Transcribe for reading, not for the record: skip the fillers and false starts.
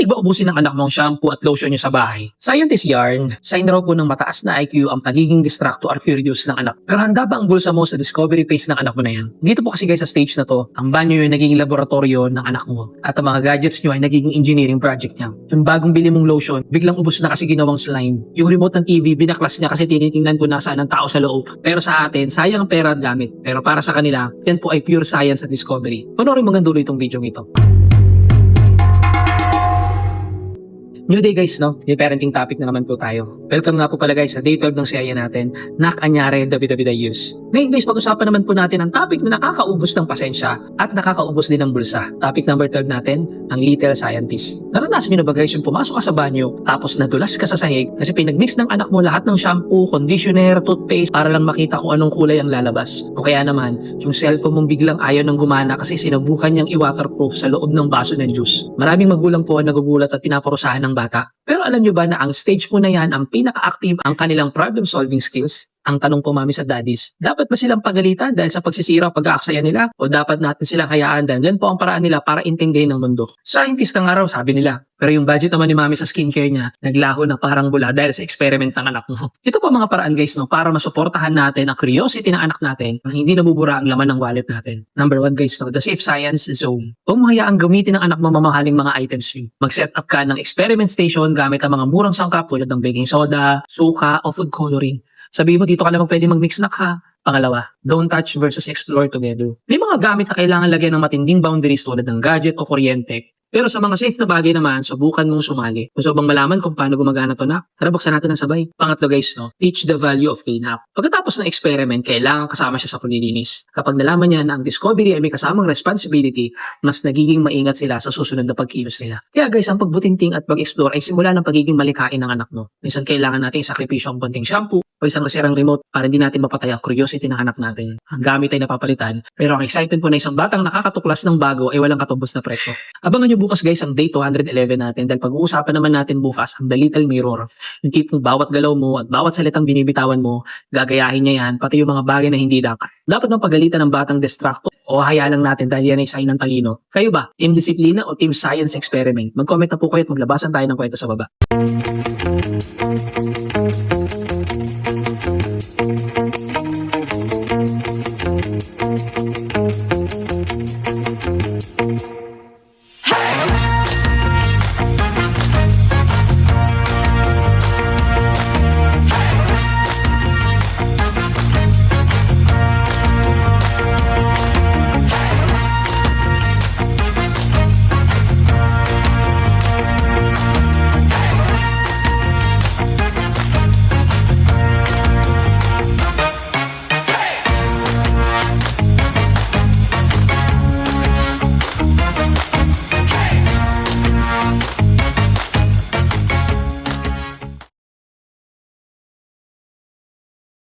Should ba ubusin ng anak mo ang shampoo at lotion niyo sa bahay? Scientist yarn, sign raw po ng mataas na IQ ang pagiging distracto or curious ng anak. Pero handa ba ang bulsa mo sa discovery phase ng anak mo na yan? Dito po kasi guys sa stage na to, ang banyo yung nagiging laboratorio ng anak mo at ang mga gadgets nyo ay nagiging engineering project niya. Yung bagong bili mong lotion, biglang ubos na kasi ginawang slime. Yung remote ng TV, binaklas niya kasi tinitingnan ko nasaan ang tao sa loob. Pero sa atin, sayang ang pera at gamit. Pero para sa kanila, yan po ay pure science at discovery. Panoorin mo gandulo itong video ito. New day guys, no? May parenting topic na naman po tayo. Welcome nga po pala guys sa day 12 ng serye natin, Nak Anyare Dabi-Dabi Years. Ngayon guys, pag-usapan naman po natin ang topic na nakakaubos ng pasensya at nakakaubos din ng bulsa. Topic number 12 natin, ang little scientist. Naranasan nyo na ba guys yung pumasok ka sa banyo tapos nadulas ka sa sahig kasi pinagmix ng anak mo lahat ng shampoo, conditioner, toothpaste para lang makita kung anong kulay ang lalabas? O kaya naman, yung cellphone mong biglang ayaw nang gumana kasi sinubukan niyang i-waterproof sa loob ng baso ng juice. Maraming magulang po ang nagugulat at pinaparusahan ng bata. Pero alam nyo ba na ang stage po na yan ang pinaka-active ang kanilang problem-solving skills? Ang tanong po mami sa daddies, dapat ba silang pagalitan dahil sa pagsisira o pag-aaksaya nila? O dapat natin silang hayaan dahil yan po ang paraan nila para intindihin ang mundo? Scientist ka nga raw, sabi nila. Pero yung budget naman ni mami sa skincare niya, naglaho na parang bula dahil sa experiment ng anak mo. Ito po mga paraan guys, no, para masuportahan natin ang curiosity ng anak natin nang hindi nabubura ang laman ng wallet natin. Number 1 guys, no, the safe science zone. Huwag mo hayaang gamitin ng anak mo mamahaling mga items yun. Mag-set up ka ng experiment station gamit ang mga murang sangkap tulad ng baking soda, suka, o food coloring. Sabihin mo dito ka lamang pwede mag-mix na ka. Pangalawa, don't touch versus explore together. May mga gamit na kailangan lagyan ng matinding boundaries tulad ng gadget o kuryente. Pero sa mga safe na bagay naman, subukan mong sumali. Gusto bang malaman kung paano gumagana to na? Tara, buksan natin ng sabay. Pangatlo guys, no? Teach the value of cleanup. Pagkatapos ng experiment, kailangan kasama siya sa paglilinis. Kapag nalaman niya na ang discovery ay may kasamang responsibility, mas nagiging maingat sila sa susunod na pagkilos nila. Kaya guys, ang pagbutinting at pag-explore ay simula ng pagiging malikhain ng anak mo. Minsan kailangan natin isakripisyo ang konting shampoo o isang nasirang remote para hindi natin mapatay ang curiosity ng anak natin. Ang gamit ay napapalitan, pero ang excitement po na isang batang nakakatuklas ng bago ay walang katubos na presyo. Abangan nyo bukas guys ang day 211 natin dahil pag-uusapan naman natin bukas ang The Little Mirror. Yung tipong bawat galaw mo at bawat salitang binibitawan mo, gagayahin niya yan, pati yung mga bagay na hindi dapat. Dapat bang pagalitan ng batang distracto o hayaan lang natin dahil yan ay sign ng talino? Kayo ba? Team Disiplina o Team Science Experiment? Mag-comment na po kayo at maglabasan tayo ng kwento sa baba.